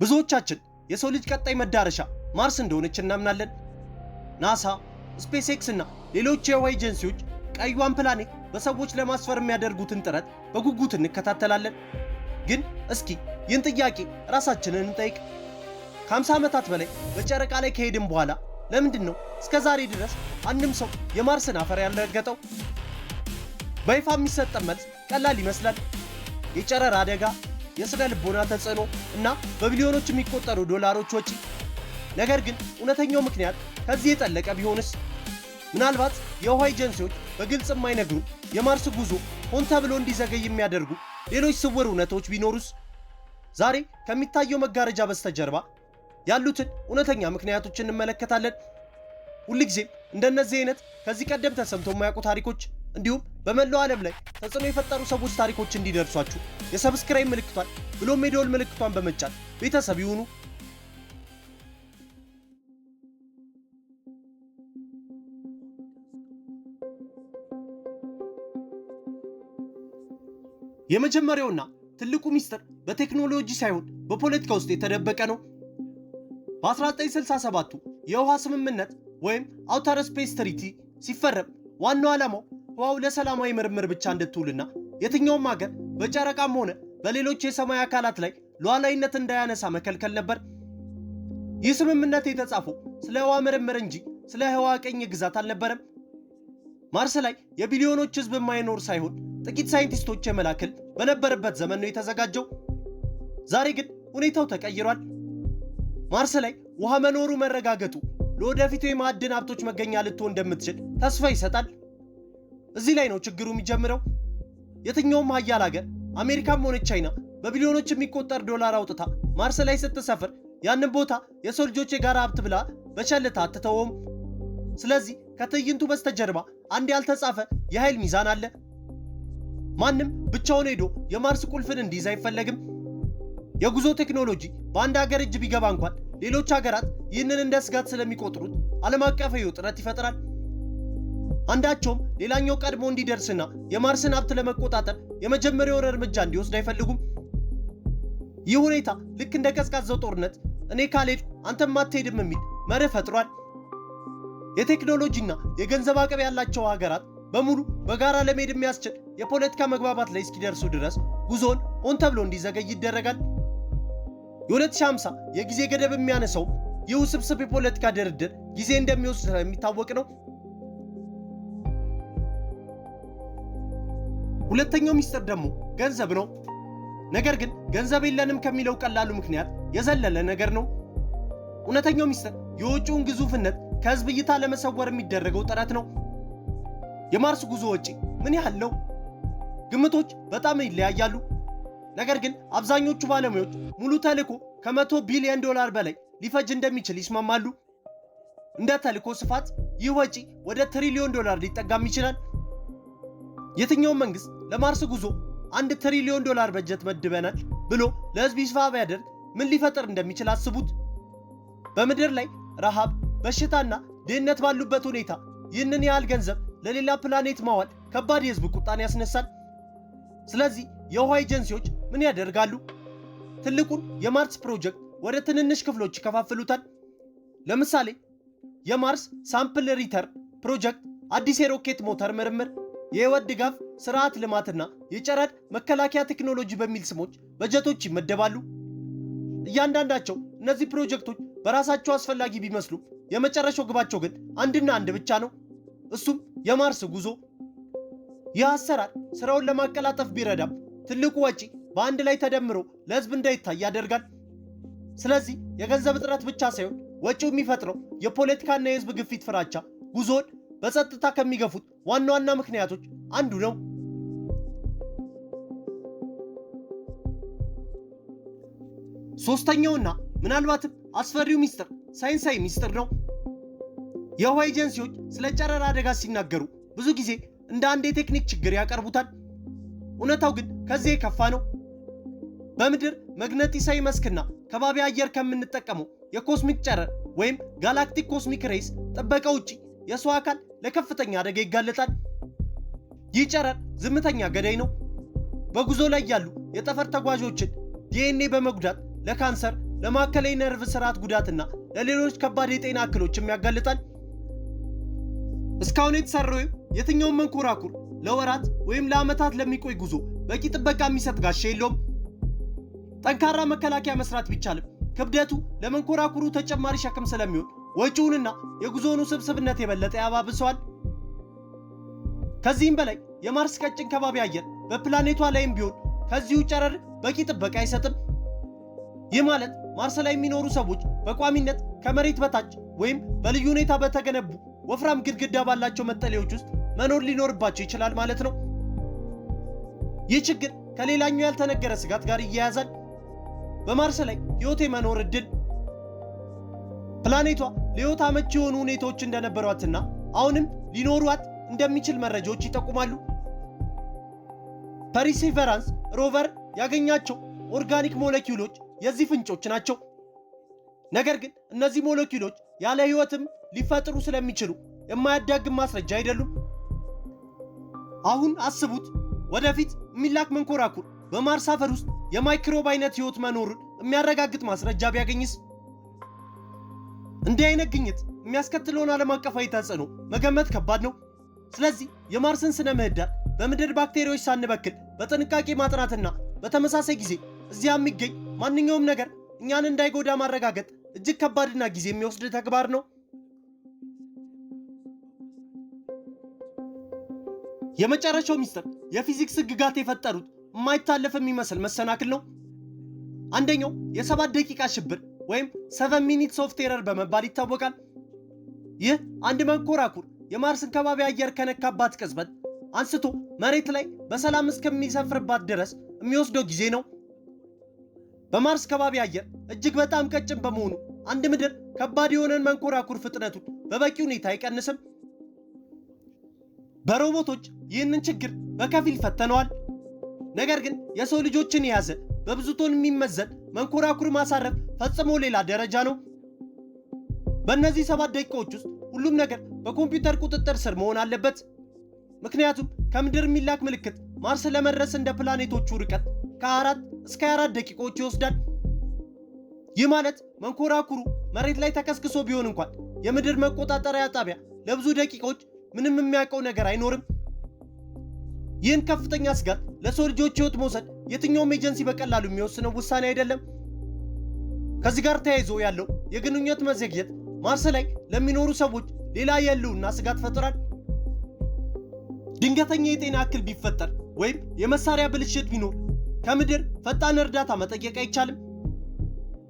ብዙዎቻችን የሰው ልጅ ቀጣይ መዳረሻ ማርስ እንደሆነች እናምናለን። ናሳ፣ ስፔስ ኤክስ እና ሌሎች የህዋ ኤጀንሲዎች ቀዩን ፕላኔት በሰዎች ለማስፈር የሚያደርጉትን ጥረት በጉጉት እንከታተላለን። ግን እስኪ ይህን ጥያቄ ራሳችንን እንጠይቅ። ከ50 ዓመታት በላይ በጨረቃ ላይ ከሄድን በኋላ ለምንድን ነው እስከ ዛሬ ድረስ አንድም ሰው የማርስን አፈር ያልረገጠው? በይፋ የሚሰጠን መልስ ቀላል ይመስላል። የጨረር አደጋ፣ የስነ ልቦና ተጽዕኖ እና በቢሊዮኖች የሚቆጠሩ ዶላሮች ወጪ። ነገር ግን እውነተኛው ምክንያት ከዚህ የጠለቀ ቢሆንስ? ምናልባት የውሃ ኤጀንሲዎች በግልጽ የማይነግሩን የማርስ ጉዞ ሆን ተብሎ እንዲዘገይ የሚያደርጉ ሌሎች ስውር እውነቶች ቢኖሩስ? ዛሬ ከሚታየው መጋረጃ በስተጀርባ ያሉትን እውነተኛ ምክንያቶች እንመለከታለን። ሁልጊዜም እንደነዚህ አይነት ከዚህ ቀደም ተሰምቶ የማያውቁ ታሪኮች እንዲሁም በመላው ዓለም ላይ ተጽዕኖ የፈጠሩ ሰዎች ታሪኮች እንዲደርሷችሁ የሰብስክራይብ ምልክቷን ብሎም የደወል ምልክቷን በመጫን ቤተሰብ ይሁኑ። የመጀመሪያውና ትልቁ ሚስጥር በቴክኖሎጂ ሳይሆን በፖለቲካ ውስጥ የተደበቀ ነው። በ1967 የውሃ ስምምነት ወይም አውተር ስፔስ ትሪቲ ሲፈረም ዋናው ዓላማው ህዋው ለሰላማዊ ምርምር ብቻ እንድትውልና የትኛውም ሀገር በጨረቃም ሆነ በሌሎች የሰማይ አካላት ላይ ሉዓላዊነት እንዳያነሳ መከልከል ነበር። ይህ ስምምነት የተጻፈው ስለ ህዋ ምርምር እንጂ ስለ ህዋ ቅኝ ግዛት አልነበረም። ማርስ ላይ የቢሊዮኖች ህዝብ የማይኖር ሳይሆን ጥቂት ሳይንቲስቶች የመላክል በነበረበት ዘመን ነው የተዘጋጀው። ዛሬ ግን ሁኔታው ተቀይሯል። ማርስ ላይ ውሃ መኖሩ መረጋገጡ ለወደፊቱ የማዕድን ሀብቶች መገኛ ልትሆን እንደምትችል ተስፋ ይሰጣል። እዚህ ላይ ነው ችግሩ የሚጀምረው። የትኛውም ሀያል ሀገር አሜሪካም ሆነች ቻይና በቢሊዮኖች የሚቆጠር ዶላር አውጥታ ማርስ ላይ ስትሰፍር ያንን ቦታ የሰው ልጆች የጋራ ሀብት ብላ በቸልታ አትተውም። ስለዚህ ከትዕይንቱ በስተጀርባ አንድ ያልተጻፈ የኃይል ሚዛን አለ። ማንም ብቻውን ሄዶ የማርስ ቁልፍን እንዲይዝ አይፈለግም። የጉዞ ቴክኖሎጂ በአንድ ሀገር እጅ ቢገባ እንኳን ሌሎች ሀገራት ይህንን እንደ ስጋት ስለሚቆጥሩት ዓለም አቀፋዊ ውጥረት ይፈጥራል። አንዳቸውም ሌላኛው ቀድሞ እንዲደርስና የማርስን ሀብት ለመቆጣጠር የመጀመሪያውን እርምጃ እንዲወስድ አይፈልጉም። ይህ ሁኔታ ልክ እንደ ቀዝቃዛው ጦርነት እኔ ካልሄድኩ አንተም አትሄድም የሚል መርህ ፈጥሯል። የቴክኖሎጂና የገንዘብ አቅም ያላቸው ሀገራት በሙሉ በጋራ ለመሄድ የሚያስችል የፖለቲካ መግባባት ላይ እስኪደርሱ ድረስ ጉዞውን ሆን ተብሎ እንዲዘገይ ይደረጋል። የ2050 የጊዜ ገደብ የሚያነሳው ይህ ውስብስብ የፖለቲካ ድርድር ጊዜ እንደሚወስድ የሚታወቅ ነው። ሁለተኛው ሚስጥር ደግሞ ገንዘብ ነው። ነገር ግን ገንዘብ የለንም ከሚለው ቀላሉ ምክንያት የዘለለ ነገር ነው። እውነተኛው ሚስጥር የወጪውን ግዙፍነት ከህዝብ እይታ ለመሰወር የሚደረገው ጥረት ነው። የማርስ ጉዞ ወጪ ምን ያህል ነው? ግምቶች በጣም ይለያያሉ። ነገር ግን አብዛኞቹ ባለሙያዎች ሙሉ ተልዕኮ ከ100 ቢሊዮን ዶላር በላይ ሊፈጅ እንደሚችል ይስማማሉ። እንደ ተልዕኮ ስፋት ይህ ወጪ ወደ ትሪሊዮን ዶላር ሊጠጋም ይችላል። የትኛውም መንግስት ለማርስ ጉዞ 1 ትሪሊዮን ዶላር በጀት መድበናል ብሎ ለህዝብ ይፋ ቢያደርግ ምን ሊፈጠር እንደሚችል አስቡት። በምድር ላይ ረሃብ፣ በሽታና ድህነት ባሉበት ሁኔታ ይህንን ያህል ገንዘብ ለሌላ ፕላኔት ማዋል ከባድ የህዝብ ቁጣን ያስነሳል። ስለዚህ የውሃ ኤጀንሲዎች ምን ያደርጋሉ? ትልቁን የማርስ ፕሮጀክት ወደ ትንንሽ ክፍሎች ይከፋፍሉታል። ለምሳሌ የማርስ ሳምፕል ሪተርን ፕሮጀክት፣ አዲስ የሮኬት ሞተር ምርምር፣ የህይወት ድጋፍ ስርዓት ልማትና የጨረር መከላከያ ቴክኖሎጂ በሚል ስሞች በጀቶች ይመደባሉ። እያንዳንዳቸው እነዚህ ፕሮጀክቶች በራሳቸው አስፈላጊ ቢመስሉም የመጨረሻው ግባቸው ግን አንድና አንድ ብቻ ነው። እሱም የማርስ ጉዞ። ይህ አሰራር ስራውን ለማቀላጠፍ ቢረዳም ትልቁ ወጪ በአንድ ላይ ተደምሮ ለህዝብ እንዳይታይ ያደርጋል። ስለዚህ የገንዘብ እጥረት ብቻ ሳይሆን ወጪው የሚፈጥረው የፖለቲካና የህዝብ ግፊት ፍራቻ ጉዞውን በጸጥታ ከሚገፉት ዋና ዋና ምክንያቶች አንዱ ነው። ሶስተኛውና ምናልባትም አስፈሪው ሚስጥር ሳይንሳዊ ሚስጥር ነው። የውሃ ኤጀንሲዎች ስለ ጨረር አደጋ ሲናገሩ ብዙ ጊዜ እንደ አንድ የቴክኒክ ችግር ያቀርቡታል። እውነታው ግን ከዚህ የከፋ ነው። በምድር መግነጢሳዊ መስክና ከባቢ አየር ከምንጠቀመው የኮስሚክ ጨረር ወይም ጋላክቲክ ኮስሚክ ሬይስ ጥበቃ ውጪ የሰው አካል ለከፍተኛ አደጋ ይጋለጣል። ይህ ጨረር ዝምተኛ ገዳይ ነው። በጉዞ ላይ ያሉ የጠፈር ተጓዦችን ዲኤንኤ በመጉዳት ለካንሰር፣ ለማዕከላዊ ነርቭ ስርዓት ጉዳትና ለሌሎች ከባድ የጤና እክሎችም ያጋልጣል። እስካሁን የተሰራው የትኛውም መንኮራኩር ለወራት ወይም ለዓመታት ለሚቆይ ጉዞ በቂ ጥበቃ የሚሰጥ ጋሻ የለውም። ጠንካራ መከላከያ መስራት ቢቻልም ክብደቱ ለመንኮራኩሩ ተጨማሪ ሸክም ስለሚሆን ወጪውንና የጉዞውን ውስብስብነት የበለጠ ያባብሰዋል። ከዚህም በላይ የማርስ ቀጭን ከባቢ አየር በፕላኔቷ ላይም ቢሆን ከዚሁ ጨረር በቂ ጥበቃ አይሰጥም። ይህ ማለት ማርስ ላይ የሚኖሩ ሰዎች በቋሚነት ከመሬት በታች ወይም በልዩ ሁኔታ በተገነቡ ወፍራም ግድግዳ ባላቸው መጠለያዎች ውስጥ መኖር ሊኖርባቸው ይችላል ማለት ነው። ይህ ችግር ከሌላኛው ያልተነገረ ስጋት ጋር ይያያዛል። በማርስ ላይ ሕይወት የመኖር ዕድል። ፕላኔቷ ለሕይወት አመቺ የሆኑ ሁኔታዎች እንደነበሯትና አሁንም ሊኖሯት እንደሚችል መረጃዎች ይጠቁማሉ። ፐርሲቨራንስ ሮቨር ያገኛቸው ኦርጋኒክ ሞለኪውሎች የዚህ ፍንጮች ናቸው። ነገር ግን እነዚህ ሞለኪውሎች ያለ ሕይወትም ሊፈጥሩ ስለሚችሉ የማያዳግም ማስረጃ አይደሉም። አሁን አስቡት፣ ወደፊት የሚላክ መንኮራኩር በማርስ አፈር ውስጥ የማይክሮብ አይነት ሕይወት መኖሩን የሚያረጋግጥ ማስረጃ ቢያገኝስ? እንዲህ አይነት ግኝት የሚያስከትለውን ዓለም አቀፋዊ ተጽዕኖ መገመት ከባድ ነው። ስለዚህ የማርስን ስነ ምህዳር በምድር ባክቴሪያዎች ሳንበክል በጥንቃቄ ማጥናትና በተመሳሳይ ጊዜ እዚያ የሚገኝ ማንኛውም ነገር እኛን እንዳይጎዳ ማረጋገጥ እጅግ ከባድና ጊዜ የሚወስድ ተግባር ነው። የመጨረሻው ሚስጥር የፊዚክስ ሕግጋት የፈጠሩት የማይታለፍ የሚመስል መሰናክል ነው። አንደኛው የ7 ደቂቃ ሽብር ወይም 7 ሚኒትስ ኦፍ ቴረር በመባል ይታወቃል። ይህ አንድ መንኮራኩር የማርስን ከባቢ አየር ከነካባት ቅጽበት አንስቶ መሬት ላይ በሰላም እስከሚሰፍርባት ድረስ የሚወስደው ጊዜ ነው። በማርስ ከባቢ አየር እጅግ በጣም ቀጭን በመሆኑ አንድ ምድር ከባድ የሆነን መንኮራኩር ፍጥነቱን በበቂ ሁኔታ አይቀንስም። በሮቦቶች ይህንን ችግር በከፊል ፈተነዋል። ነገር ግን የሰው ልጆችን የያዘ በብዙ ቶን የሚመዘን መንኮራኩር ማሳረፍ ፈጽሞ ሌላ ደረጃ ነው። በእነዚህ 7 ደቂቃዎች ውስጥ ሁሉም ነገር በኮምፒውተር ቁጥጥር ስር መሆን አለበት። ምክንያቱም ከምድር የሚላክ ምልክት ማርስ ለመድረስ እንደ ፕላኔቶቹ ርቀት ከ4 እስከ 24 ደቂቃዎች ይወስዳል። ይህ ማለት መንኮራኩሩ መሬት ላይ ተከስክሶ ቢሆን እንኳን የምድር መቆጣጠሪያ ጣቢያ ለብዙ ደቂቃዎች ምንም የሚያውቀው ነገር አይኖርም። ይህን ከፍተኛ ስጋት ለሰው ልጆች ሕይወት መውሰድ የትኛውም ኤጀንሲ በቀላሉ የሚወስነው ውሳኔ አይደለም። ከዚህ ጋር ተያይዞ ያለው የግንኙነት መዘግየት ማርስ ላይ ለሚኖሩ ሰዎች ሌላ የህልውና ስጋት ፈጥሯል። ድንገተኛ የጤና እክል ቢፈጠር ወይም የመሳሪያ ብልሽት ቢኖር ከምድር ፈጣን እርዳታ መጠየቅ አይቻልም።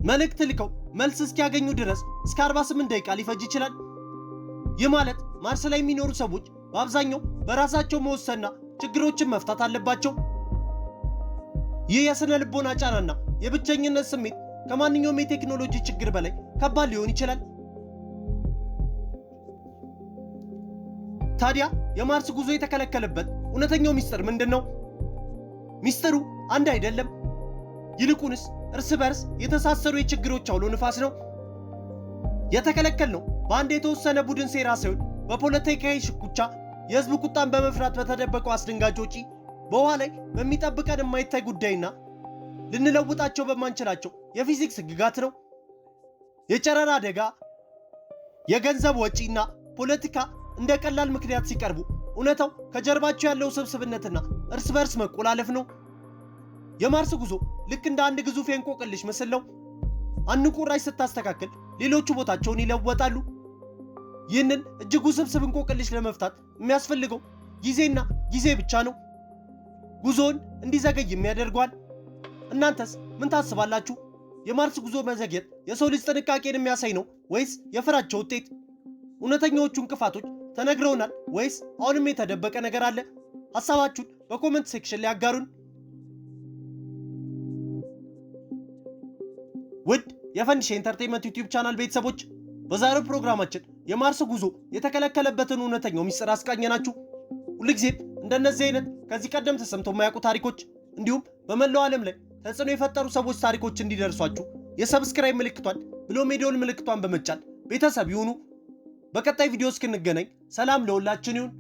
መልእክት ልከው መልስ እስኪያገኙ ድረስ እስከ 48 ደቂቃ ሊፈጅ ይችላል። ይህ ማለት ማርስ ላይ የሚኖሩ ሰዎች በአብዛኛው በራሳቸው መወሰንና ችግሮችን መፍታት አለባቸው። ይህ የስነ ልቦና ጫናና የብቸኝነት ስሜት ከማንኛውም የቴክኖሎጂ ችግር በላይ ከባድ ሊሆን ይችላል። ታዲያ የማርስ ጉዞ የተከለከለበት እውነተኛው ሚስጥር ምንድን ነው? ሚስጥሩ አንድ አይደለም። ይልቁንስ እርስ በርስ የተሳሰሩ የችግሮች አውሎ ንፋስ ነው። የተከለከልነው በአንድ የተወሰነ ቡድን ሴራ ሳይሆን በፖለቲካዊ ሽኩቻ፣ የህዝብ ቁጣን በመፍራት በተደበቀው አስደንጋጭ ወጪ፣ በውሃ ላይ በሚጠብቀን የማይታይ ጉዳይና ልንለውጣቸው በማንችላቸው የፊዚክስ ሕግጋት ነው። የጨረራ አደጋ፣ የገንዘብ ወጪና ፖለቲካ እንደ ቀላል ምክንያት ሲቀርቡ እውነታው ከጀርባቸው ያለው ስብስብነትና እርስ በርስ መቆላለፍ ነው። የማርስ ጉዞ ልክ እንደ አንድ ግዙፍ የእንቆቅልሽ ምስል ነው። አንድ ቁራጭ ስታስተካክል ሌሎቹ ቦታቸውን ይለወጣሉ። ይህንን እጅግ ውስብስብ እንቆቅልሽ ለመፍታት የሚያስፈልገው ጊዜና ጊዜ ብቻ ነው። ጉዞውን እንዲዘገይም ያደርገዋል። እናንተስ ምን ታስባላችሁ? የማርስ ጉዞ መዘግየት የሰው ልጅ ጥንቃቄን የሚያሳይ ነው ወይስ የፍራቻ ውጤት? እውነተኛዎቹ እንቅፋቶች ተነግረውናል ወይስ አሁንም የተደበቀ ነገር አለ? ሐሳባችሁን በኮሜንት ሴክሽን ላይ አጋሩን። ውድ የፈንዲሻ ኢንተርቴይንመንት ዩቲዩብ ቻናል ቤተሰቦች በዛሬው ፕሮግራማችን የማርስ ጉዞ የተከለከለበትን እውነተኛው ሚስጥር አስቃኘናችሁ። ሁልጊዜም እንደነዚህ አይነት ከዚህ ቀደም ተሰምተው የማያውቁ ታሪኮች እንዲሁም በመላው ዓለም ላይ ተጽዕኖ የፈጠሩ ሰዎች ታሪኮች እንዲደርሷችሁ የሰብስክራይብ ምልክቷን ብሎም የደወል ምልክቷን በመጫን ቤተሰብ ይሁኑ። በቀጣይ ቪዲዮ እስክንገናኝ ሰላም ለሁላችን ይሁን።